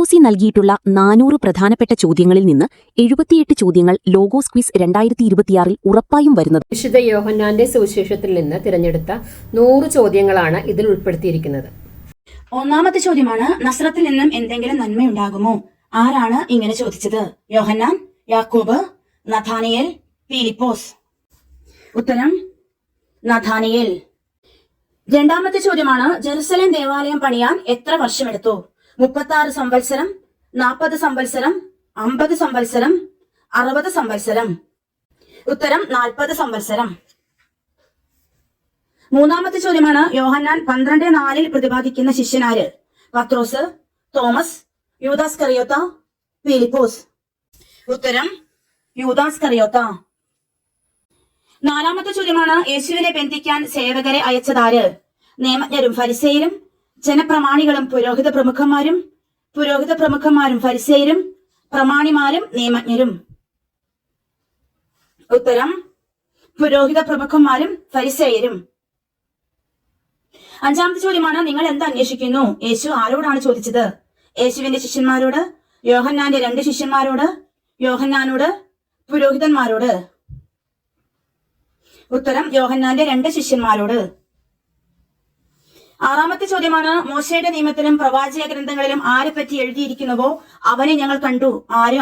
IOC നൽകിയിട്ടുള്ള 400 പ്രധാനപ്പെട്ട ചോദ്യങ്ങളിൽ നിന്ന് 78 ചോദ്യങ്ങൾ ലോഗോസ് ക്വിസ് 2026 ഉറപ്പായും വരുന്നത്. വിശുദ്ധ യോഹന്നാന്റെ സുവിശേഷത്തിൽ നിന്ന് തിരഞ്ഞെടുത്ത 100 ചോദ്യങ്ങളാണ് ഇതിൽ ഉൾപ്പെടുത്തിയിരിക്കുന്നത്. ഒന്നാമത്തെ ചോദ്യമാണ്, നസ്രത്തിൽ നിന്നും എന്തെങ്കിലും നന്മയുണ്ടാകുമോ? ആരാണ് ഇങ്ങനെ ചോദിച്ചത്? യോഹന്നാൻ, യാക്കോബ്, നഥാനിയേൽ, ഫിലിപ്പോസ്. ഉത്തരം നഥാനിയേൽ. രണ്ടാമത്തെ ചോദ്യമാണ്, ജെറുസലേം ദേവാലയം പണിയാൻ എത്ര വർഷമെടുത്തു? 36 സംവത്സരം, 40 സംവത്സരം, 50 സംവത്സരം, 60 സംവത്സരം. ഉത്തരം 40 സംവത്സരം. മൂന്നാമത്തെ ചോദ്യമാണ്, യോഹന്നാൻ 12:4 പ്രതിപാദിക്കുന്ന ശിഷ്യനാര്? പത്രോസ്, തോമസ്, യൂദാസ് കറിയോത്ത, ഫിലിപ്പോസ്. ഉത്തരം യൂദാസ് കറിയോത്ത. നാലാമത്തെ ചോദ്യമാണ്, യേശുവിനെ ബന്ധിക്കാൻ സേവകരെ അയച്ചതാര്? നിയമജ്ഞരും ഫരിസേയരും, ജനപ്രമാണികളും പുരോഹിത പ്രമുഖന്മാരും ഫരിസേയരും, പ്രമാണിമാരും നിയമജ്ഞരും. ഉത്തരം പുരോഹിത പ്രമുഖന്മാരും ഫരിസേയരും. അഞ്ചാമത്തെ ചോദ്യമാണ്, നിങ്ങൾ എന്ത് അന്വേഷിക്കുന്നു? യേശു ആരോടാണ് ചോദിച്ചത്? യേശുവിന്റെ ശിഷ്യന്മാരോട്, യോഹന്നാന്റെ 2 ശിഷ്യന്മാരോട്, യോഹന്നാനോട്, പുരോഹിതന്മാരോട്. ഉത്തരം യോഹന്നാന്റെ 2 ശിഷ്യന്മാരോട്. ആറാമത്തെ ചോദ്യമാണ്, മോശയുടെ നിയമത്തിലും പ്രവാചക ഗ്രന്ഥങ്ങളിലും ആരെ പറ്റി എഴുതിയിരിക്കുന്നുവോ അവനെ ഞങ്ങൾ കണ്ടു.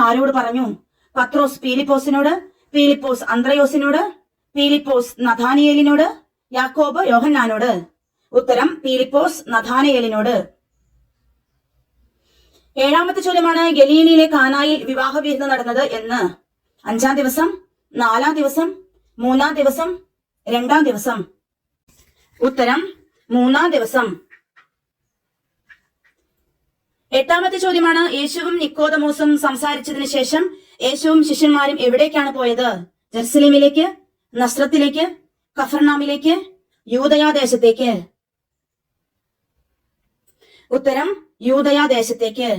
ആരോട് പറഞ്ഞു? പത്രോസ് ഫിലിപ്പോസിനോട്, ഫിലിപ്പോസ് അന്ത്രയോസിനോട്, ഫിലിപ്പോസ് നഥാനിയേലിനോട്, യാക്കോബ് യോഹന്നാനോട്. ഉത്തരം ഫിലിപ്പോസ് നഥാനിയേലിനോട്. ഏഴാമത്തെ ചോദ്യമാണ്, ഗലീലയിലെ കാനായിൽ വിവാഹ വിരുന്ന് നടന്നത് എന്ന്? 5-ാം ദിവസം, 4-ാം ദിവസം, 3-ാം ദിവസം, 2-ാം ദിവസം. ഉത്തരം 3-ാം ദിവസം. എട്ടാമത്തെ ചോദ്യമാണ്, യേശുവും നിക്കോദമോസും സംസാരിച്ചതിന് ശേഷം യേശുവും ശിഷ്യന്മാരും എവിടേക്കാണ് പോയത്? ജെറുസലേമിലേക്ക്, നസ്രത്തിലേക്ക്, കഫർനാമിലേക്ക്, യൂദയാദേശത്തേക്ക്. ഉത്തരം യൂദയാദേശത്തേക്ക്.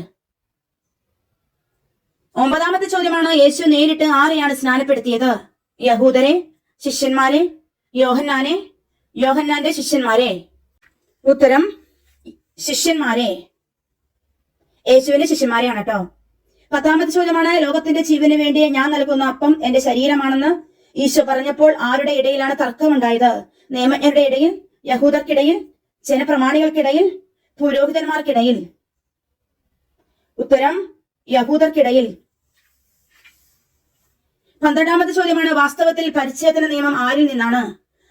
9-ാമത്തെ ചോദ്യമാണ്, യേശു നേരിട്ട് ആരെയാണ് സ്നാനപ്പെടുത്തിയത്? യഹൂദരെ, ശിഷ്യന്മാരെ, യോഹന്നാനെ, യോഹന്നാന്റെ ശിഷ്യന്മാരെ. ഉത്തരം ശിഷ്യന്മാരെ. യേശുവിന്റെ ശിഷ്യന്മാരെയാണ് കേട്ടോ. 10-ാമത്തെ ചോദ്യമാണ്, ലോകത്തിന്റെ ജീവന് വേണ്ടി ഞാൻ നൽകുന്ന അപ്പം എന്റെ ശരീരമാണെന്ന് ഈശോ പറഞ്ഞപ്പോൾ ആരുടെ ഇടയിലാണ് തർക്കമുണ്ടായത്? നിയമജ്ഞരുടെ ഇടയിൽ, യഹൂദർക്കിടയിൽ, ജനപ്രമാണികൾക്കിടയിൽ, പുരോഹിതന്മാർക്കിടയിൽ. ഉത്തരം യഹൂദർക്കിടയിൽ. 12-ാമത്തെ ചോദ്യമാണ്, വാസ്തവത്തിൽ പരിച്ഛേദന നിയമം ആരിൽ നിന്നാണ്?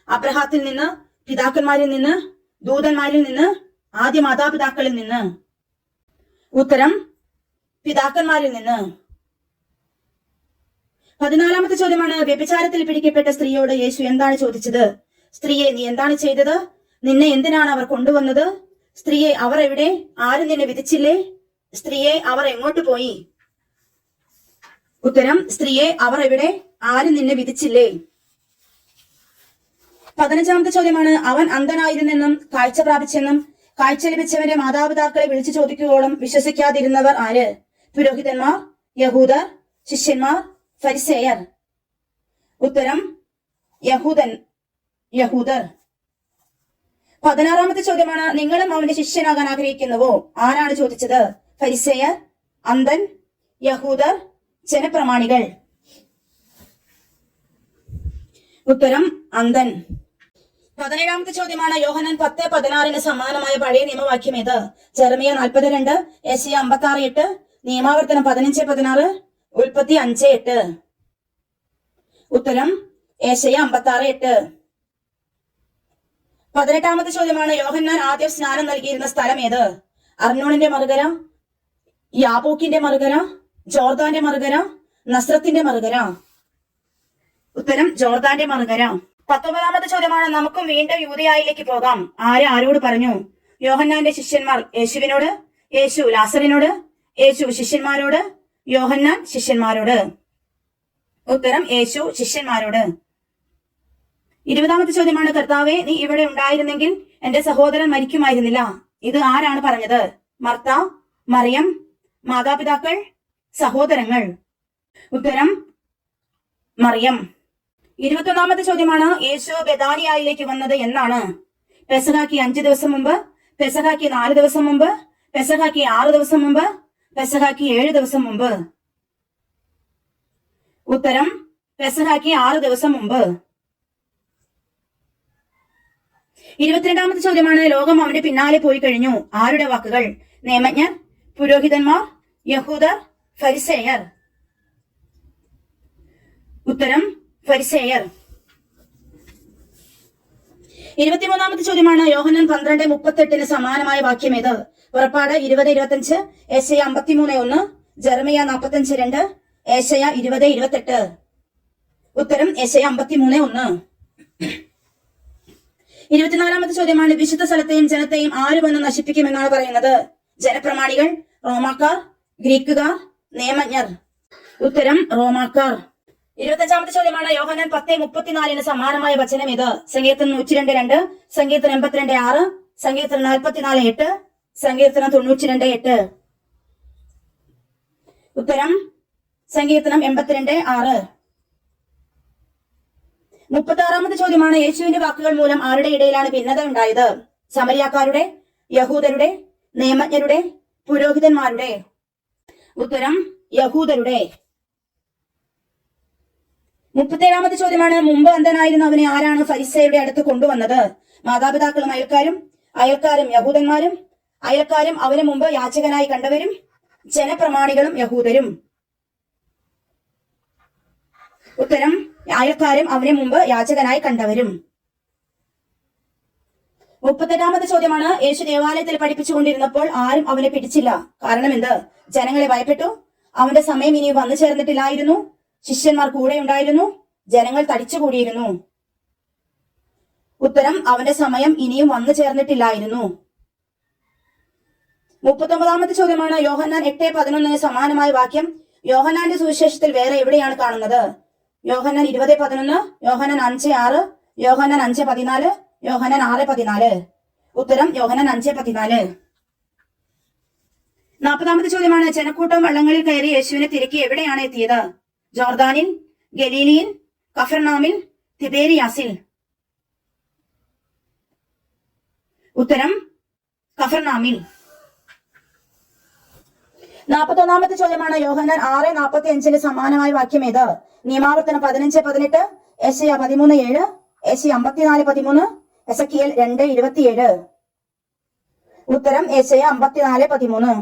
അബ്രഹാത്തിൽ നിന്ന്, പിതാക്കന്മാരിൽ നിന്ന്, ദൂതന്മാരിൽ നിന്ന്, ആദ്യ മാതാപിതാക്കളിൽ നിന്ന്. ഉത്തരം പിതാക്കന്മാരിൽ നിന്ന്. 14-ാമത്തെ ചോദ്യമാണ്, വ്യഭിചാരത്തിൽ പിടിക്കപ്പെട്ട സ്ത്രീയോട് യേശു എന്താണ് ചോദിച്ചത്? സ്ത്രീയെ, നീ എന്താണ് ചെയ്തത്? നിന്നെ എന്തിനാണ് അവർ കൊണ്ടുവന്നത്? സ്ത്രീയെ, അവർ എവിടെ? ആരും നിന്നെ വിധിച്ചില്ലേ? സ്ത്രീയെ, അവർ എങ്ങോട്ട് പോയി? ഉത്തരം സ്ത്രീയെ, അവർ എവിടെ? ആരും നിന്നെ വിധിച്ചില്ലേ? 15-ാമത്തെ ചോദ്യമാണ്, അവൻ അന്ധനായിരുന്നെന്നും കാഴ്ച പ്രാപിച്ചെന്നും കാഴ്ച ലഭിച്ചവന്റെ മാതാപിതാക്കളെ വിളിച്ചു ചോദിക്കുവോളം വിശ്വസിക്കാതിരുന്നവർ ആര്? പുരോഹിതന്മാർ, യഹൂദർ, ശിഷ്യന്മാർ, ഫരിസേയർ. ഉത്തരം യഹൂദർ. 16-ാമത്തെ ചോദ്യമാണ്, നിങ്ങളും അവന്റെ ശിഷ്യനാകാൻ ആഗ്രഹിക്കുന്നുവോ? ആരാണ് ചോദിച്ചത്? ഫരിസേയർ, അന്ധൻ, യഹൂദർ, ജനപ്രമാണികൾ. ഉത്തരം അന്ധൻ. 17-ാമത്തെ ചോദ്യമാണ്, യോഹന്നാൻ 10:16 സമാനമായ പഴയ നിയമവാക്യം ഏത്? ജെറമിയ 40:2, യെശയ്യാ 56:8, നിയമാവർത്തനം 15:16, ഉൽപ്പത്തി 5:8. ഉത്തരം യെശയ്യാ 56:8. 18-ാമത്തെ ചോദ്യമാണ്, യോഹന്നാൻ ആദ്യം സ്നാനം നൽകിയിരുന്ന സ്ഥലം ഏത്? അർണോണിന്റെ മറുകര, യാബോക്കിന്റെ മറുകര, ജോർദാന്റെ മറുകര, നസ്രത്തിന്റെ മറുകര. ഉത്തരം ജോർദാന്റെ മറുകര. 19-ാമത്തെ ചോദ്യമാണ്, നമുക്കും വീണ്ടും യൂദയായിലേക്ക് പോകാം. ആരോട് പറഞ്ഞു? യോഹന്നാന്റെ ശിഷ്യന്മാർ യേശുവിനോട്, യേശു ലാസറിനോട്, യേശു ശിഷ്യന്മാരോട്, യോഹന്നാൻ ശിഷ്യന്മാരോട്. ഉത്തരം യേശു ശിഷ്യന്മാരോട്. 20-ാമത്തെ ചോദ്യമാണ്, കർത്താവേ, നീ ഇവിടെ ഉണ്ടായിരുന്നെങ്കിൽ എന്റെ സഹോദരൻ മരിക്കുമായിരുന്നില്ല. ഇത് ആരാണ് പറഞ്ഞത്? മർത്ത, മറിയം, മാതാപിതാക്കൾ, സഹോദരങ്ങൾ. ഉത്തരം മറിയം. 21-ാമത്തെ ചോദ്യമാണ്, യേശു ബെഥാനിയായിലേക്ക് വന്നത് എന്നാണ്? പെസഹാക്ക് 5 ദിവസം മുമ്പ്, പെസഹാക്ക് 4 ദിവസം മുമ്പ്, പെസഹാക്ക് 6 ദിവസം മുമ്പ്, പെസഹാക്ക് 7 ദിവസം മുമ്പ്. ഉത്തരം പെസഹാക്ക് 6 ദിവസം മുമ്പ്. 22ാമത്തെ ചോദ്യമാണ് ലോകം അവന്റെ പിന്നാലെ പോയി കഴിഞ്ഞു. ആരുടെ വാക്കുകൾ? നിയമജ്ഞർ, പുരോഹിതന്മാർ, യഹൂദർ, ഫരിസേയർ. ഉത്തരം ഫരിസേയർ. 23ാമത്തെ ചോദ്യമാണ് യോഹന്നാൻ 12:38 സമാനമായ വാക്യം ഏത്? പുറപ്പാട് 20:25, ഏശയ്യ 53:1, ജെറമിയ 45:2, ഏശയ്യ 20:28. ഉത്തരം ഏശയ്യ 53:1. 24ാമത്തെ ചോദ്യമാണ് വിശുദ്ധ സ്ഥലത്തെയും ജനത്തെയും ആര് വന്ന് നശിപ്പിക്കുമെന്നാണ് പറയുന്നത്? ജനപ്രമാണികൾ, റോമാക്കാർ, ഗ്രീക്കുകാർ, നിയമജ്ഞർ. ഉത്തരം റോമാക്കാർ. 25ാമത്തെ ചോദ്യമാണ് യോഹന്നാൻ 10:34 സമാനമായ വചനം ഏത്? സങ്കീർത്തനം 102:2, സങ്കീർത്തനം 82:6, സങ്കീർത്തനം 44:8, സങ്കീർത്തനം 92:8. ഉത്തരം സങ്കീർത്തനം 82:6. 36ാമത്തെ ചോദ്യമാണ് യേശുവിന്റെ വാക്കുകൾ മൂലം ആരുടെ ഇടയിലാണ് ഭിന്നത ഉണ്ടായത്? സമരിയാക്കാരുടെ, യഹൂദരുടെ, നിയമജ്ഞരുടെ, പുരോഹിതന്മാരുടെ. ഉത്തരം യഹൂദരുടെ. 37ാമത്തെ ചോദ്യമാണ് മുമ്പ് അന്ധനായിരുന്ന അവനെ ആരാണ് ഫരിസേയരുടെ അടുത്ത് കൊണ്ടുവന്നത്? മാതാപിതാക്കളും അയൽക്കാരും യഹൂദന്മാരും, അയൽക്കാരും അവന് മുമ്പ് യാചകനായി കണ്ടവരും, ജനപ്രമാണികളും യഹൂദരും. ഉത്തരം അയൽക്കാരും അവന് മുമ്പ് യാചകനായി കണ്ടവരും. 38ാമത്തെ ചോദ്യമാണ് യേശു ദേവാലയത്തിൽ പഠിപ്പിച്ചുകൊണ്ടിരുന്നപ്പോൾ ആരും അവനെ പിടിച്ചില്ല. കാരണം എന്ത്? ജനങ്ങളെ ഭയപ്പെട്ടു, അവന്റെ സമയം ഇനി വന്നു ചേർന്നിട്ടില്ലായിരുന്നു, ശിഷ്യന്മാർ കൂടെ ഉണ്ടായിരുന്നു, ജനങ്ങൾ തടിച്ചുകൂടിയിരുന്നു. ഉത്തരം അവന്റെ സമയം ഇനിയും വന്നു ചേർന്നിട്ടില്ലായിരുന്നു. 39ാമത്തെ ചോദ്യമാണ് യോഹന്നാൻ 8:11 സമാനമായ വാക്യം യോഹന്നാന്റെ സുവിശേഷത്തിൽ വേറെ എവിടെയാണ് കാണുന്നത്? യോഹന്നാൻ 20:11, യോഹന്നാൻ 5:6, യോഹന്നാൻ 5:14, യോഹന്നാൻ 6:14. ഉത്തരം യോഹന്നാൻ 5:14. 40ാമത്തെ ചോദ്യമാണ് ജനക്കൂട്ടം വള്ളങ്ങളിൽ കയറി യേശുവിനെ തിരക്കി എവിടെയാണ് എത്തിയത്? ജോർദാനിൽ, ഗലീലിയിൽ, കഫർനാമിൽ, തിബേരിയാസിൽ. ഉത്തരം കഫർനാമിൽ. 41ാമത്തെ ചോദ്യമാണ് യോഹന്നാൻ 6:45 സമാനമായ വാക്യം ഏത്? നിയമാവർത്തനം 15:18, ഏശയ്യ 13:7, ഏശയ്യ 54:13, എസെക്കിയേൽ 2:27. ഉത്തരം ഏശയ്യ 54:13.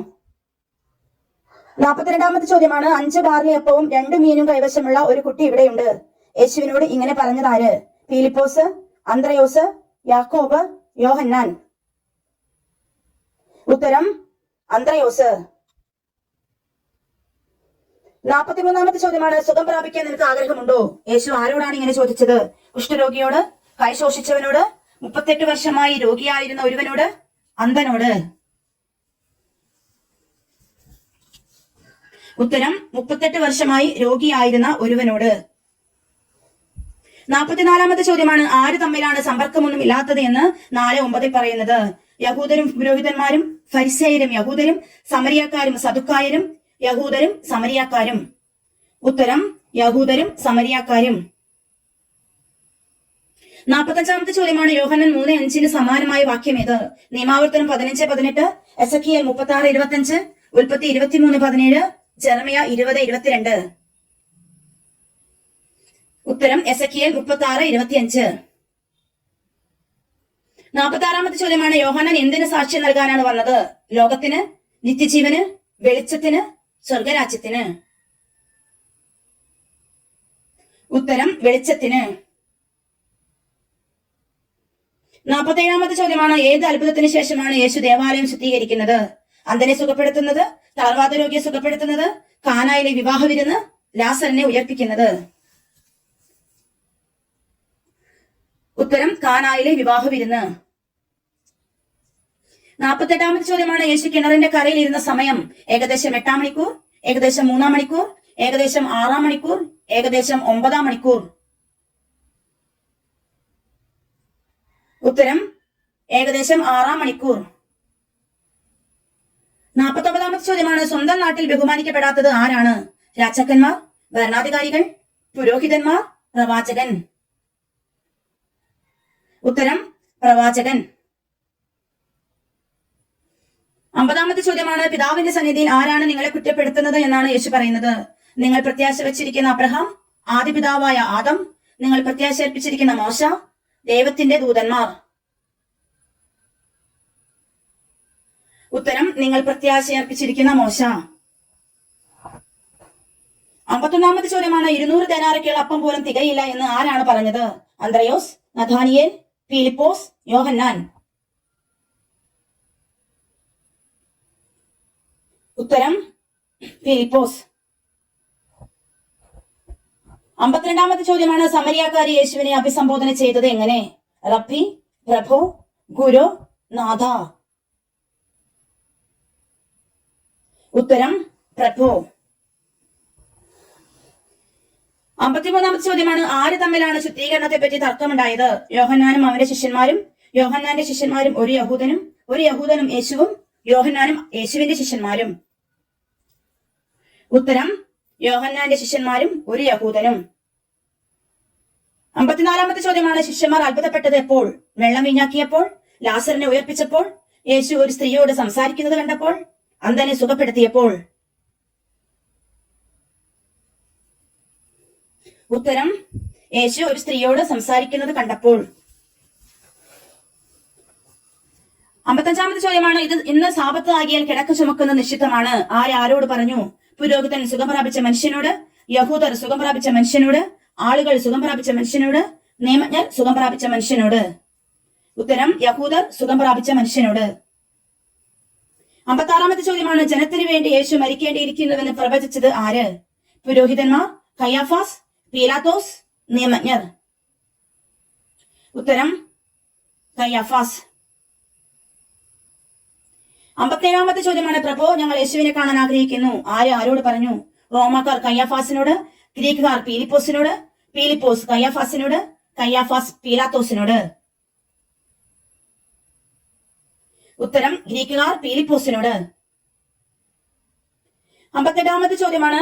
42ാമത്തെ ചോദ്യമാണ് 5 ബാർലി അപ്പവും 2 മീനും കൈവശമുള്ള ഒരു കുട്ടി ഇവിടെയുണ്ട്. യേശുവിനോട് ഇങ്ങനെ പറഞ്ഞതാര്? ഫിലിപ്പോസ്, അന്ത്രയോസ്, യാക്കോബ്, യോഹന്നാൻ. ഉത്തരം അന്ത്രയോസ്. 43ാമത്തെ ചോദ്യമാണ് സുഖം പ്രാപിക്കാൻ നിനക്ക് ആഗ്രഹമുണ്ടോ? യേശു ആരോടാണ് ഇങ്ങനെ ചോദിച്ചത്? കുഷ്ഠരോഗിയോട്, കൈ ശോഷിച്ചവനോട്, 38 വർഷമായി രോഗിയായിരുന്ന ഒരുവനോട്, അന്ധനോട്. ഉത്തരം 38 വർഷമായി രോഗിയായിരുന്ന ഒരുവനോട്. 44ാമത്തെ ചോദ്യമാണ് ആര് തമ്മിലാണ് സമ്പർക്കമൊന്നും ഇല്ലാത്തത് എന്ന് 4:9 പറയുന്നത്? യഹൂദരും പുരോഹിതന്മാരും, ഫരിസേയരും യഹൂദരും, സമരിയാക്കാരും സദുക്കായരും, യഹൂദരും സമരിയാക്കാരും. ഉത്തരം യഹൂദരും സമരിയാക്കാരും. 45ാമത്തെ ചോദ്യമാണ് യോഹന്നാൻ 3:5 സമാനമായ വാക്യം ഏത്? നിയമാവർത്തനം 15:18, എസെക്കിയേൽ 36:25, ഉൽപ്പത്തി 23:17, ജെറമിയ 20:22. ഉത്തരം എസെക്കിയേൽ 36:25. 46ാമത്തെ ചോദ്യമാണ് യോഹന്നാൻ എന്തിന് സാക്ഷ്യം നൽകാനാണ് വന്നത്? ലോകത്തിന്, നിത്യജീവന്, വെളിച്ചത്തിന്, സ്വർഗരാജ്യത്തിന്. ഉത്തരം വെളിച്ചത്തിന്. 47ാമത്തെ ചോദ്യമാണ് ഏത് അത്ഭുതത്തിന് ശേഷമാണ് യേശു ദേവാലയം ശുദ്ധീകരിക്കുന്നത്? അന്ധനെ സുഖപ്പെടുത്തുന്നത്, തളർവാത രോഗിയെ സുഖപ്പെടുത്തുന്നത്, കാനായിലെ വിവാഹ വിരുന്ന്, ലാസറിനെ ഉയർപ്പിക്കുന്നത്. ഉത്തരം കാനായിലെ വിവാഹ വിരുന്ന്. 48ാമത്തെ ചോദ്യമാണ് യേശു കിണറിന്റെ കരയിൽ ഇരുന്ന സമയം ഏകദേശം 8 മണിക്കൂർ, ഏകദേശം 3 മണിക്കൂർ, ഏകദേശം 6 മണിക്കൂർ, ഏകദേശം 9 മണിക്കൂർ. ഉത്തരം ഏകദേശം 6 മണിക്കൂർ. 49ാമത്തെ ചോദ്യമാണ് സ്വന്തം നാട്ടിൽ ബഹുമാനിക്കപ്പെടാത്തത് ആരാണ്? രാജാക്കന്മാർ, ഭരണാധികാരികൾ, പുരോഹിതന്മാർ, പ്രവാചകൻ. ഉത്തരം പ്രവാചകൻ. 50-ാമത്തെ ചോദ്യമാണ്, പിതാവിന്റെ സന്നിധിയിൽ ആരാണ് നിങ്ങളെ കുറ്റപ്പെടുത്തുന്നത് എന്നാണ് യേശു പറയുന്നത്. നിങ്ങൾ പ്രത്യാശ വെച്ചിരിക്കുന്ന അബ്രഹാം, ആദ്യ പിതാവായ ആദം, നിങ്ങൾ പ്രത്യാശ അർപ്പിച്ചിരിക്കുന്ന മോശ, ദൈവത്തിന്റെ ദൂതന്മാർ. ഉത്തരം, നിങ്ങൾ പ്രത്യാശ അർപ്പിച്ചിരിക്കുന്ന മോശ. 51-ാമത്തെ ചോദ്യമാണ്, 200 ദേനാറിക്കുള്ള അപ്പം പോലും തികയില്ല എന്ന് ആരാണ് പറഞ്ഞത്? അന്ത്രയോസ്, നഥാനിയേൽ, ഫിലിപ്പോസ്, യോഹന്നാൻ. ഉത്തരം, ഫിലിപ്പോസ്. 52-ാമത്തെ ചോദ്യമാണ്, സമരിയാക്കാരി യേശുവിനെ അഭിസംബോധന ചെയ്തത് എങ്ങനെ? റബ്ബി, പ്രഭു, ഗുരു, നാഥ. ഉത്തരം, പ്രഭു. 53-ാമത്തെ ചോദ്യമാണ്, ആര് തമ്മിലാണ് ശുദ്ധീകരണത്തെ പറ്റി തർക്കമുണ്ടായത്? യോഹന്നാനും അവന്റെ ശിഷ്യന്മാരും, യോഹന്നാന്റെ ശിഷ്യന്മാരും ഒരു യഹൂദനും, ഒരു യഹൂദനും യേശുവും, യോഹന്നാനും യേശുവിന്റെ ശിഷ്യന്മാരും. ഉത്തരം, യോഹന്നാന്റെ ശിഷ്യന്മാരും ഒരു യഹൂദനും. 54-ാമത്തെ ചോദ്യമാണ്, ശിഷ്യന്മാർ അത്ഭുതപ്പെട്ടത് എപ്പോൾ? വെള്ളം വീഞ്ഞാക്കിയപ്പോൾ, ലാസറിനെ ഉയർപ്പിച്ചപ്പോൾ, യേശു ഒരു സ്ത്രീയോട് സംസാരിക്കുന്നത് കണ്ടപ്പോൾ, അന്ധനെ സുഖപ്പെടുത്തിയപ്പോൾ. ഉത്തരം, യേശു ഒരു സ്ത്രീയോട് സംസാരിക്കുന്നത് കണ്ടപ്പോൾ. 55-ാമത്തെ ചോദ്യമാണ്, ഇന്ന് സാബത്ത് ആകിയാൽ കിടക്ക ചുമക്കുന്ന നിശ്ചിതമാണ്. ആരോട് പറഞ്ഞു? പുരോഹിതൻ സുഖം പ്രാപിച്ച മനുഷ്യനോട്, യഹൂദർ സുഖം പ്രാപിച്ച മനുഷ്യനോട്, ആളുകൾ സുഖം പ്രാപിച്ച മനുഷ്യനോട്, നിയമജ്ഞർ സുഖം പ്രാപിച്ച മനുഷ്യനോട്. ഉത്തരം, യഹൂദർ സുഖം പ്രാപിച്ച മനുഷ്യനോട്. 56-ാമത്തെ ചോദ്യമാണ്, ജനത്തിനു വേണ്ടി യേശു മരിക്കേണ്ടിയിരിക്കുന്നുവെന്ന് പ്രവചിച്ചത് ആര്? പുരോഹിതന്മാർ, കയ്യാഫാസ്, പീലാത്തോസ്, നിയമജ്ഞർ. ഉത്തരം, കയ്യാഫാസ്. 57-ാമത്തെ ചോദ്യമാണ്, പ്രഭു ഞങ്ങൾ യേശുവിനെ കാണാൻ ആഗ്രഹിക്കുന്നു. ആരോട് പറഞ്ഞു? റോമാക്കാർ കയ്യാഫാസിനോട്, ഗ്രീക്കുകാർ പീലിപ്പോസിനോട്, പീലിപ്പോസ് കയ്യാഫാസിനോട്, കയ്യാഫാസ് പീലാത്തോസിനോട്. ഉത്തരം, ഗ്രീക്കുകാർ പീലിപ്പോസിനോട്. 58-ാമത്തെ ചോദ്യമാണ്,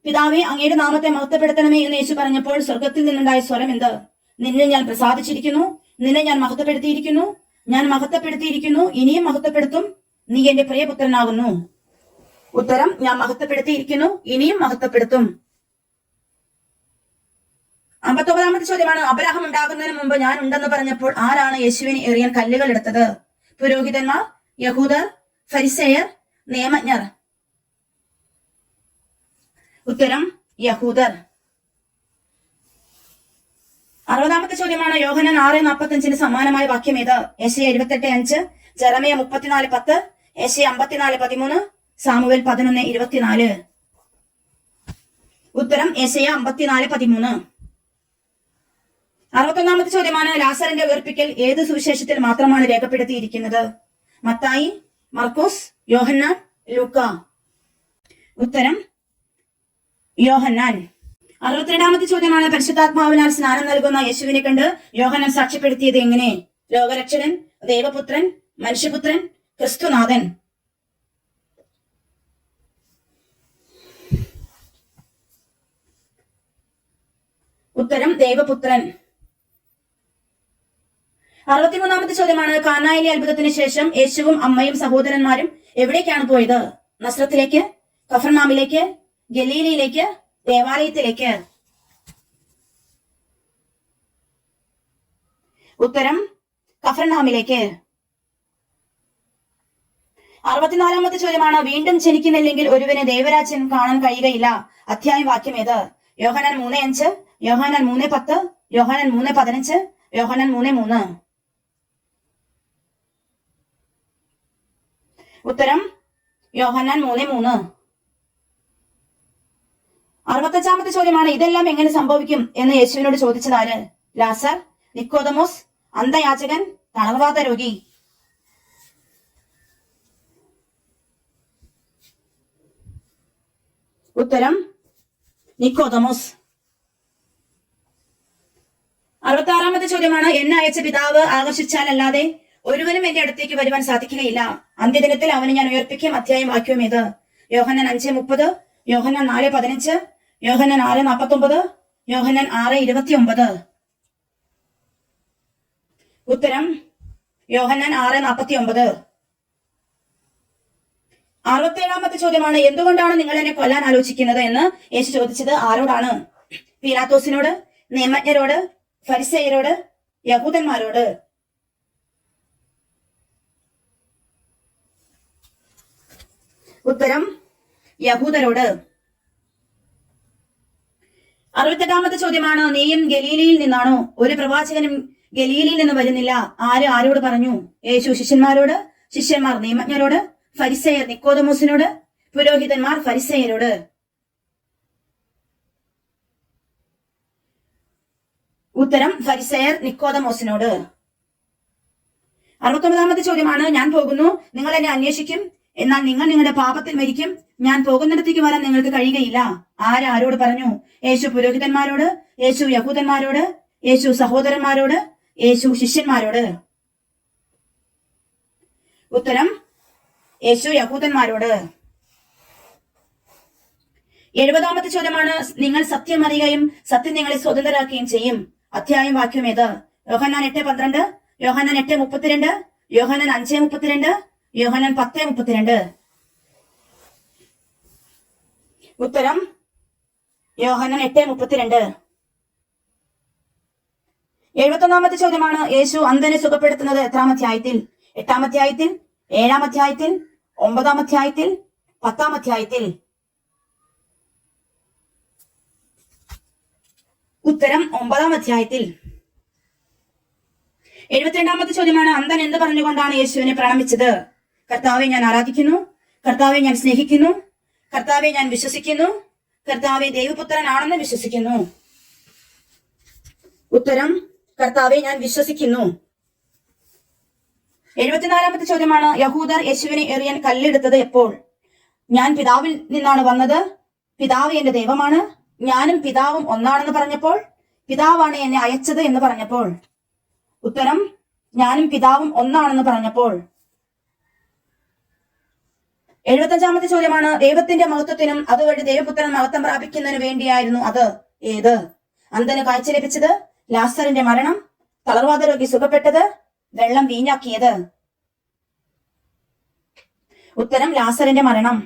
പിതാവേ അങ്ങയുടെ നാമത്തെ മഹത്വപ്പെടുത്തണമേ എന്ന് യേശു പറഞ്ഞപ്പോൾ സ്വർഗത്തിൽ നിന്നുണ്ടായ സ്വരം എന്ത്? നിന്നെ ഞാൻ പ്രസാദിച്ചിരിക്കുന്നു, നിന്നെ ഞാൻ മഹത്വപ്പെടുത്തിയിരിക്കുന്നു, ഞാൻ മഹത്വപ്പെടുത്തിയിരിക്കുന്നു, ഇനിയും മഹത്വപ്പെടുത്തും, നീ എന്റെ പ്രിയപുത്രനാകുന്നു. ഉത്തരം, ഞാൻ മഹത്വപ്പെടുത്തിയിരിക്കുന്നു, ഇനിയും മഹത്വപ്പെടുത്തും. 59-ാമത്തെ ചോദ്യമാണ്, അബ്രഹാം ഉണ്ടാകുന്നതിന് മുമ്പ് ഞാൻ ഉണ്ടെന്ന് പറഞ്ഞപ്പോൾ ആരാണ് യേശുവിനെ എറിയാൻ കല്ലുകൾ എടുത്തത്? പുരോഹിതന്മാർ, യഹൂദർ, ഫരിസേയർ, നിയമജ്ഞർ. ഉത്തരം, യഹൂദർ. 60-ാമത്തെ ചോദ്യമാണ്, യോഹന്നാൻ 6:45 സമാനമായ വാക്യം ഏത്? യെശയ്യാ 28:5, ജെറമിയ 34:10, യെശയ്യാ 54:13, സാമുവേൽ 11:24. ഉത്തരം, യെശയ്യാ 54:13. 61-ാമത്തെ ചോദ്യമാണ്, ലാസറിന്റെ ഉയർപ്പിക്കൽ ഏത് സുവിശേഷത്തിൽ മാത്രമാണ് രേഖപ്പെടുത്തിയിരിക്കുന്നത്? മത്തായി, മർക്കോസ്, യോഹന്നാൻ, ലൂക്ക. ഉത്തരം, യോഹന്നാൻ. 62-ാമത്തെ ചോദ്യമാണ്, പരിശുദ്ധാത്മാവിനാൽ സ്നാനം നൽകുന്ന യേശുവിനെ കണ്ട് യോഹന്നാൻ സാക്ഷ്യപ്പെടുത്തിയത് എങ്ങനെ? ലോകരക്ഷകൻ, ദൈവപുത്രൻ, മനുഷ്യപുത്രൻ, ക്രിസ്തുനാഥൻ. ഉത്തരം, ദൈവപുത്രൻ. 63-ാമത്തെ ചോദ്യമാണ്, കാനായിലെ അത്ഭുതത്തിന് ശേഷം യേശുവും അമ്മയും സഹോദരന്മാരും എവിടേക്കാണ് പോയത്? നസ്രത്തിലേക്ക്, കഫർനാമിലേക്ക്, ഗലീലയിലേക്ക്, ദേവാലയത്തിലേക്ക്. ഉത്തരം, കഫർനാമിലേക്ക്. 64-ാമത്തെ ചോദ്യമാണ്, വീണ്ടും ജനിക്കുന്നില്ലെങ്കിൽ ഒരുവന് ദൈവരാജ്യം കാണാൻ കഴിയുകയില്ല. അധ്യായം വാക്യം ഏത്? യോഹന്നാൻ 3:5, യോഹന്നാൻ 3:10, യോഹന്നാൻ 3:15, യോഹന്നാൻ 3:3. ഉത്തരം, യോഹന്നാൻ 3:3. 65-ാമത്തെ ചോദ്യമാണ്, ഇതെല്ലാം എങ്ങനെ സംഭവിക്കും എന്ന് യേശുവിനോട് ചോദിച്ചതാര്? ലാസർ, നിക്കോദമോസ്, അന്ധയാചകൻ, തളർവാത രോഗി. ഉത്തരം, നിക്കോദമോസ്. 66-ാമത്തെ ചോദ്യമാണ്, എന്നെ അയച്ച പിതാവ് ആകർഷിച്ചാലല്ലാതെ ഒരുവനും എന്റെ അടുത്തേക്ക് വരുവാൻ സാധിക്കുകയില്ല. അന്ത്യദിനത്തിൽ അവനെ ഞാൻ ഉയർപ്പിക്കും. അധ്യായം വാക്യം ഏത്? യോഹന്നാൻ 5:30, യോഹന്നാൻ 4:15, യോഹന്നാൻ 6:49, യോഹന്നാൻ 6:29. ഉത്തരം, യോഹന്നാൻ 6:49. 67-ാമത്തെ ചോദ്യമാണ്, എന്തുകൊണ്ടാണ് നിങ്ങൾ എന്നെ കൊല്ലാൻ ആലോചിക്കുന്നത് എന്ന് യേശു ചോദിച്ചത് ആരോടാണ്? പീലാത്തോസിനോട്, നിയമജ്ഞരോട്, ഫരിസേയരോട്, യഹൂദന്മാരോട്. ഉത്തരം യഹൂദരോട്. 68-ാമത്തെ ചോദ്യമാണ്, നീയും ഗലീലയിൽ നിന്നാണോ? ഒരു പ്രവാചകനും ഗലീലയിൽ നിന്ന് വരുന്നില്ല. ആരോട് പറഞ്ഞു? യേശു ശിഷ്യന്മാരോട്, ശിഷ്യന്മാർ നിയമജ്ഞരോട്, ഫരിസേയർ നിക്കോദമോസിനോട്, പുരോഹിതന്മാർ ഫരിസേയരോട്. ഉത്തരം ഫരിസേയർ നിക്കോദമോസിനോട്. 69-ാമത്തെ ചോദ്യമാണ്, ഞാൻ പോകുന്നു, നിങ്ങൾ എന്നെ അന്വേഷിക്കും, എന്നാൽ നിങ്ങൾ നിങ്ങളുടെ പാപത്തിൽ മരിക്കും. ഞാൻ പോകുന്നിടത്തേക്ക് വരാൻ നിങ്ങൾക്ക് കഴിയുകയില്ല. ആരോട് പറഞ്ഞു? യേശു പുരോഹിതന്മാരോട്, യേശു യഹൂദന്മാരോട്, യേശു സഹോദരന്മാരോട്, യേശു ശിഷ്യന്മാരോട്. ഉത്തരം യേശു യഹൂദന്മാരോട്. 70-ാമത്തെ ചോദ്യമാണ്, നിങ്ങൾ സത്യം അറിയുകയും സത്യം നിങ്ങളെ സ്വതന്ത്രരാക്കുകയും ചെയ്യും. അധ്യായം വാക്യം ഏത്? യോഹന്നാൻ 8:12, യോഹന്നാൻ 8:32, യോഹന്നാൻ 5:32, യോഹന്നാൻ 10:32. ഉത്തരം യോഹന്നാൻ 8:32. 71-ാമത്തെ ചോദ്യമാണ്, യേശു അന്ധനെ സുഖപ്പെടുത്തുന്നത് എത്രാം അധ്യായത്തിൽ? 8-ാം അധ്യായത്തിൽ, 7-ാം അധ്യായത്തിൽ, 9-ാം അധ്യായത്തിൽ, 10-ാം അധ്യായത്തിൽ? ഉത്തരം 9-ാം അധ്യായത്തിൽ. 72-ാമത്തെ ചോദ്യമാണ്, അന്ധൻ എന്ത് പറഞ്ഞുകൊണ്ടാണ് യേശുവിനെ പ്രണമിച്ചത്? കർത്താവെ ഞാൻ ആരാധിക്കുന്നു, കർത്താവെ ഞാൻ സ്നേഹിക്കുന്നു, കർത്താവെ ഞാൻ വിശ്വസിക്കുന്നു, കർത്താവെ ദൈവപുത്രനാണെന്ന് വിശ്വസിക്കുന്നു. ഉത്തരം കർത്താവെ ഞാൻ വിശ്വസിക്കുന്നു. 74-ാമത്തെ ചോദ്യമാണ്, യഹൂദർ യേശുവിനെ എറിയാൻ കല്ലെടുത്തത് എപ്പോൾ? ഞാൻ പിതാവിൽ നിന്നാണ് വന്നത്, പിതാവ് എന്റെ ദൈവമാണ്, ഞാനും പിതാവും ഒന്നാണെന്ന് പറഞ്ഞപ്പോൾ, പിതാവാണ് എന്നെ അയച്ചത് എന്ന് പറഞ്ഞപ്പോൾ? ഉത്തരം ഞാനും പിതാവും ഒന്നാണെന്ന് പറഞ്ഞപ്പോൾ. 75-ാമത്തെ ചോദ്യമാണ്, ദൈവത്തിന്റെ മഹത്വത്തിനും അതുവഴി ദൈവപുത്രൻ മഹത്വം പ്രാപിക്കുന്നതിന് വേണ്ടിയായിരുന്നു അത്. ഏത്? അന്ധന് കാഴ്ച ലഭിച്ചത്, ലാസറിന്റെ മരണം, തളർവാദ രോഗി സുഖപ്പെട്ടത്, വെള്ളം വീഞ്ഞാക്കിയത്? ഉത്തരം ലാസറിന്റെ മരണം.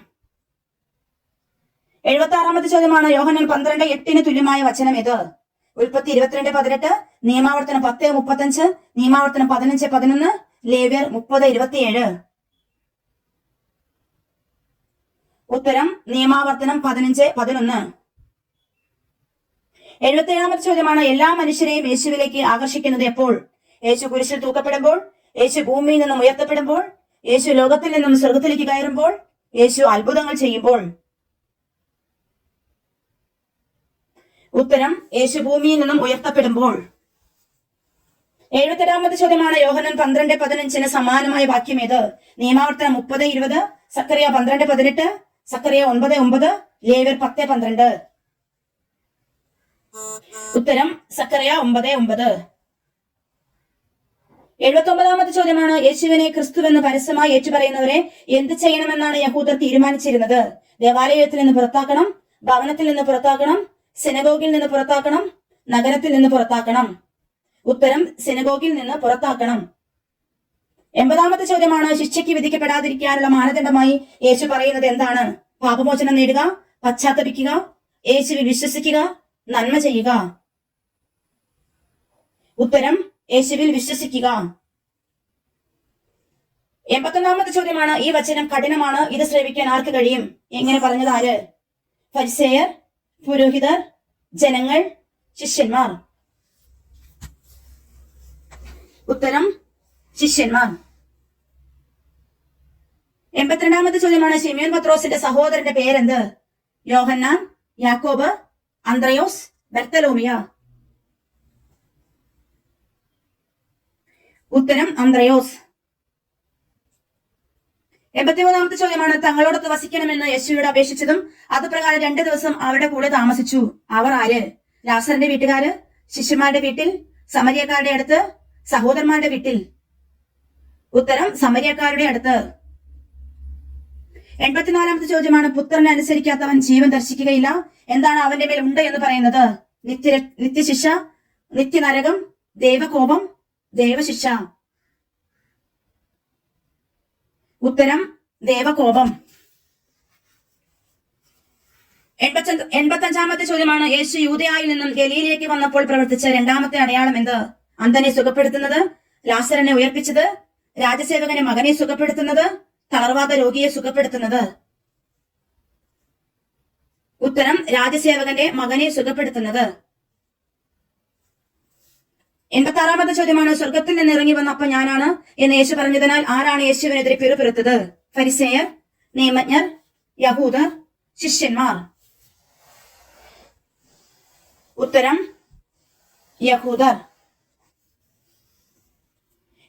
76-ാമത്തെ ചോദ്യമാണ്, യോഹന്നാൻ 12:8 തുല്യമായ വചനം ഏത്? ഉൽപ്പത്തി 22:18, നിയമാവർത്തനം 10:35, നിയമാവർത്തനം 15:11, ലേവ്യർ 30:27. ഉത്തരം നിയമാവർത്തനം 15:11. 77-ാമത്തെ ചോദ്യമാണ്, എല്ലാ മനുഷ്യരെയും യേശുവിലേക്ക് ആകർഷിക്കുന്നത് എപ്പോൾ? യേശു കുരിശിൽ തൂക്കപ്പെടുമ്പോൾ, യേശു ഭൂമിയിൽ നിന്നും ഉയർത്തപ്പെടുമ്പോൾ, യേശു ലോകത്തിൽ നിന്നും സ്വർഗത്തിലേക്ക് കയറുമ്പോൾ, യേശു അത്ഭുതങ്ങൾ ചെയ്യുമ്പോൾ? ഉത്തരം യേശു ഭൂമിയിൽ നിന്നും ഉയർത്തപ്പെടുമ്പോൾ. 77-ാമത്തെ ചോദ്യമാണ്, യോഹന്നാൻ 12:15 സമാനമായ വാക്യം ഏത്? നിയമാവർത്തനം 30:20, സക്കറിയ 12:18, സക്കറിയ 9:9, ലേവ്യർ 10:12. ഉത്തരം സക്കറിയ 9:9. 79-ാമത്തെ ചോദ്യമാണ്, യേശുവിനെ ക്രിസ്തുവെന്ന് പരസ്യമായി ഏറ്റുപറയുന്നവരെ എന്ത് ചെയ്യണമെന്നാണ് യഹൂദർ തീരുമാനിച്ചിരുന്നത്? ദേവാലയത്തിൽ നിന്ന് പുറത്താക്കണം, ഭവനത്തിൽ നിന്ന് പുറത്താക്കണം, സിനഗോഗിൽ നിന്ന് പുറത്താക്കണം, നഗരത്തിൽ നിന്ന് പുറത്താക്കണം? ഉത്തരം സിനഗോഗിൽ നിന്ന് പുറത്താക്കണം. 80-ാമത്തെ ചോദ്യമാണ്, ശിക്ഷയ്ക്ക് വിധിക്കപ്പെടാതിരിക്കാനുള്ള മാനദണ്ഡമായി യേശു പറയുന്നത് എന്താണ്? പാപമോചനം നേടുക, പശ്ചാത്തപിക്കുക, യേശുവിൽ വിശ്വസിക്കുക, നന്മ ചെയ്യുക? ഉത്തരം യേശുവിൽ വിശ്വസിക്കുക. 81-ാമത്തെ ചോദ്യമാണ്, ഈ വചനം കഠിനമാണ്, ഇത് ശ്രവിക്കാൻ ആർക്ക് കഴിയും? എങ്ങനെ പറഞ്ഞത് ആര്? ഫരിസേയർ, പുരോഹിതർ, ജനങ്ങൾ, ശിഷ്യന്മാർ? ഉത്തരം ശിഷ്യന്മാർ. 82-ാമത്തെ ചോദ്യമാണ്, ശിമയോൻ പത്രോസിന്റെ സഹോദരന്റെ പേരെന്ത്? യോഹന്നാൻ, യാക്കോബ്, അന്ത്രയോസ്, ബർത്തലോമിയ? ഉത്തരം അന്ത്രയോസ്. 83-ാമത്തെ ചോദ്യമാണ്, തങ്ങളോടൊത്ത് വസിക്കണമെന്ന് യേശുവോട് അപേക്ഷിച്ചതും അതുപ്രകാരം 2 ദിവസം അവരുടെ കൂടെ താമസിച്ചു. അവർ ആര്? ലാസറിന്റെ വീട്ടുകാര്, ശിഷ്യന്മാരുടെ വീട്ടിൽ, സമരിയക്കാരുടെ അടുത്ത്, സഹോദരന്മാരുടെ വീട്ടിൽ? ഉത്തരം സമരിയക്കാരുടെ അടുത്ത്. 84-ാമത്തെ ചോദ്യമാണ്, പുത്രനെ അനുസരിക്കാത്തവൻ ജീവൻ ദർശിക്കുകയില്ല. എന്താണ് അവന്റെ മേൽ ഉണ്ട് എന്ന് പറയുന്നത്? നിത്യശിക്ഷ, നിത്യനരകം, ദൈവകോപം, ദൈവശിക്ഷ? ഉത്തരം ദൈവകോപം. 85-ാമത്തെ ചോദ്യമാണ് യേശു യൂദയായിൽ നിന്നും ഗലീലയിലേക്ക് വന്നപ്പോൾ പ്രവർത്തിച്ച രണ്ടാമത്തെ അടയാളം എന്ത്? അന്ധനെ സുഖപ്പെടുത്തുന്നത്, ലാസറിനെ ഉയർപ്പിച്ചത്, രാജസേവകന്റെ മകനെ സുഖപ്പെടുത്തുന്നത്, തളർവാദ രോഗിയെ സുഖപ്പെടുത്തുന്നത്. ഉത്തരം രാജസേവകന്റെ മകനെ സുഖപ്പെടുത്തുന്നത്. 86-ാമത്തെ ചോദ്യമാണ് സ്വർഗത്തിൽ നിന്ന് ഇറങ്ങി വന്നപ്പോൾ ഞാനാണ് എന്ന് യേശു പറഞ്ഞതിനാൽ ആരാണ് യേശുവിനെതിരെ പിറുപിറുത്തത്? ഫരിസേയർ, നിയമജ്ഞർ, യഹൂദർ, ശിഷ്യന്മാർ. ഉത്തരം യഹൂദർ.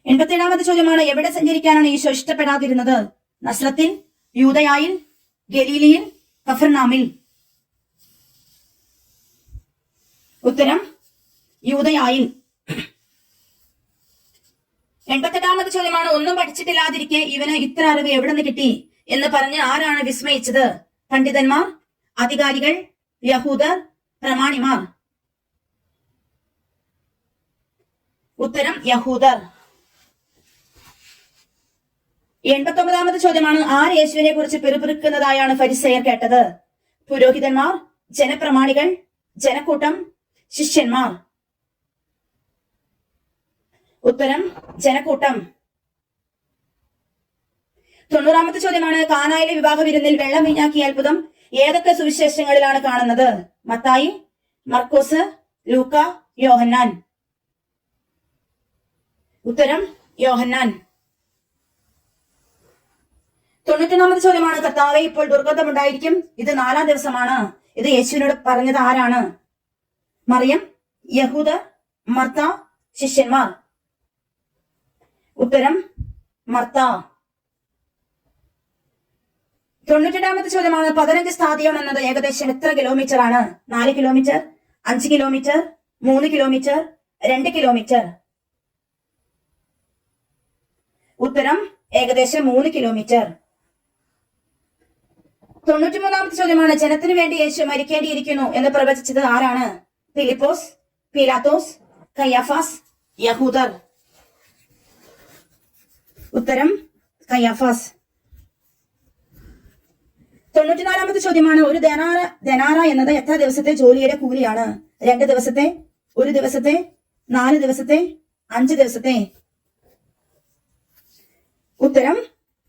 87-ാമത്തെ ചോദ്യമാണ് എവിടെ സഞ്ചരിക്കാനാണ് ഈശോ ഇഷ്ടപ്പെടാതിരുന്നത്? നസ്രത്തിൽ, യൂദയായിൽ, ഗലീലിയിൽ, കഫർനാമിൽ. ഉത്തരം യൂദയായിൽ. 88-ാമത്തെ ചോദ്യമാണ് ഒന്നും പഠിച്ചിട്ടില്ലാതിരിക്കെ ഇവന് ഇത്ര അറിവ് എവിടെ നിന്ന് കിട്ടി എന്ന് പറഞ്ഞ് ആരാണ് വിസ്മയിച്ചത്? പണ്ഡിതന്മാർ, അധികാരികൾ, യഹൂദർ, പ്രമാണിമാർ. ഉത്തരം യഹൂദർ. 89-ാമത്തെ ചോദ്യമാണ് ആര് യേശുവിനെ കുറിച്ച് പിറുപിറുക്കുന്നതായാണ് ഫരിസേയർ കേട്ടത്? പുരോഹിതന്മാർ, ജനപ്രമാണികൾ, ജനക്കൂട്ടം, ശിഷ്യന്മാർ. ഉത്തരം ജനക്കൂട്ടം. 90-ാമത്തെ ചോദ്യമാണ് കാനായിലെ വിവാഹ വിരുന്നിൽ വെള്ളം വീഞ്ഞാക്കിയ അത്ഭുതം ഏതൊക്കെ സുവിശേഷങ്ങളിലാണ് കാണുന്നത്? മത്തായി, മർക്കോസ്, ലൂക്ക, യോഹന്നാൻ. ഉത്തരം യോഹന്നാൻ. 91-ാമത്തെ ചോദ്യമാണ് കർത്താവേ ഇപ്പോൾ ദുർഗന്ധമുണ്ടായിരിക്കും, ഇത് 4-ാം ദിവസമാണ്. ഇത് യേശുവിനോട് പറഞ്ഞത് ആരാണ്? മറിയം, യഹൂദർ, മർത്ത, ശിഷ്യന്മാർ. ഉത്തരം മർത്ത. 92-ാമത്തെ ചോദ്യമാണ് 15 സ്ഥാദിയോൺ എന്നത് ഏകദേശം എത്ര കിലോമീറ്റർ ആണ്? 4 കിലോമീറ്റർ, 5 കിലോമീറ്റർ, 3 കിലോമീറ്റർ, 2 കിലോമീറ്റർ. ഉത്തരം ഏകദേശം 3 കിലോമീറ്റർ. 93-ാമത്തെ ചോദ്യമാണ് ജനത്തിനു വേണ്ടി യേശു മരിക്കേണ്ടിയിരിക്കുന്നു എന്ന് പ്രവചിച്ചത് ആരാണ്? ഫിലിപ്പോസ്, പീലാത്തോസ്, കയ്യാഫാസ്, യഹൂദർ. ഉത്തരം കയ്യാഫാസ്. 94-ാമത്തെ ചോദ്യമാണ് ഒരു ധനാറ എന്നത് എത്ര ദിവസത്തെ ജോലിയുടെ കൂലിയാണ്? 2 ദിവസത്തെ, 1 ദിവസത്തെ, 4 ദിവസത്തെ, 5 ദിവസത്തെ. ഉത്തരം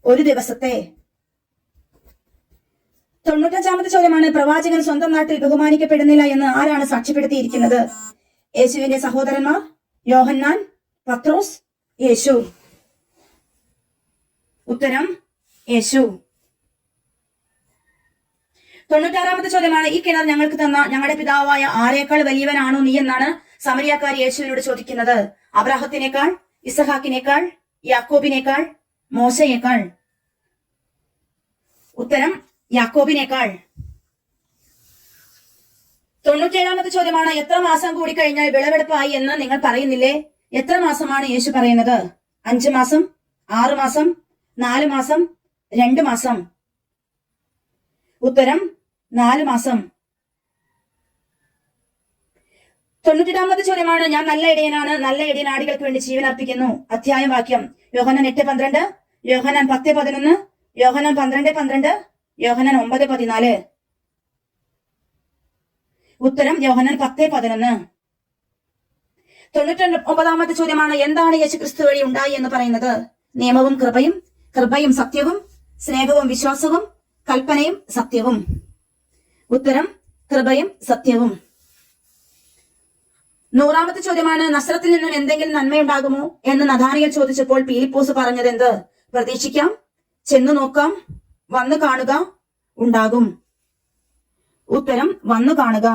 1 ദിവസത്തെ. 95-ാമത്തെ ചോദ്യമാണ് പ്രവാചകൻ സ്വന്തം നാട്ടിൽ ബഹുമാനിക്കപ്പെടുന്നില്ല എന്ന് ആരാണ് സാക്ഷ്യപ്പെടുത്തിയിരിക്കുന്നത്? യേശുവിന്റെ സഹോദരന്മാർ, യോഹന്നാൻ, പത്രോസ്, യേശു. ഉത്തരം യേശു. 96-ാമത്തെ ചോദ്യമാണ് ഈ കിണർ ഞങ്ങൾക്ക് തന്ന ഞങ്ങളുടെ പിതാവായ ആരേക്കാൾ വലിയവനാണോ നീ എന്നാണ് സമരിയാക്കാരി യേശുവിനോട് ചോദിക്കുന്നത്. അബ്രാഹത്തിനേക്കാൾ, ഇസഹാക്കിനേക്കാൾ, യാക്കോബിനേക്കാൾ, മോശയേക്കാൾ. ഉത്തരം യാക്കോബിനേക്കാൾ. 97-ാമത്തെ ചോദ്യമാണ് എത്ര മാസം കൂടി കഴിഞ്ഞാൽ വിളവെടുപ്പായി എന്ന് നിങ്ങൾ പറയുന്നില്ലേ? എത്ര മാസമാണ് യേശു പറയുന്നത്? 5 മാസം, 6 മാസം, 4 മാസം, 2 മാസം. ഉത്തരം 4 മാസം. 98-ാമത്തെ ചോദ്യമാണ് ഞാൻ നല്ല ഇടയനാണ്, നല്ല ഇടയനാടികൾക്ക് വേണ്ടി ജീവൻ അർപ്പിക്കുന്നു. അധ്യായം വാക്യം യോഹന്നാൻ 8:12, യോഹന്നാൻ 10:11, യോഹന്നാൻ 12:12, യോഹന്നാൻ 9:14. ഉത്തരം യോഹന്നാൻ 10:11. 99-ാമത്തെ ചോദ്യമാണ് എന്താണ് യേശു ക്രിസ്തു വഴി ഉണ്ടായി എന്ന് പറയുന്നത്? നിയമവും കൃപയും, കൃപയും സത്യവും, സ്നേഹവും വിശ്വാസവും, കൽപ്പനയും സത്യവും. ഉത്തരം കൃപയും സത്യവും. 100-ാമത്തെ ചോദ്യമാണ് നസ്രത്തിൽ നിന്നും എന്തെങ്കിലും നന്മയുണ്ടാകുമോ എന്ന് നഥാനിയേൽ ചോദിച്ചപ്പോൾ ഫിലിപ്പോസ് പറഞ്ഞത് എന്ത്? പ്രതീക്ഷിക്കാം, ചെന്നു നോക്കാം, വന്നു കാണുക, ഉണ്ടാകും. ഉത്തരം വന്നു കാണുക.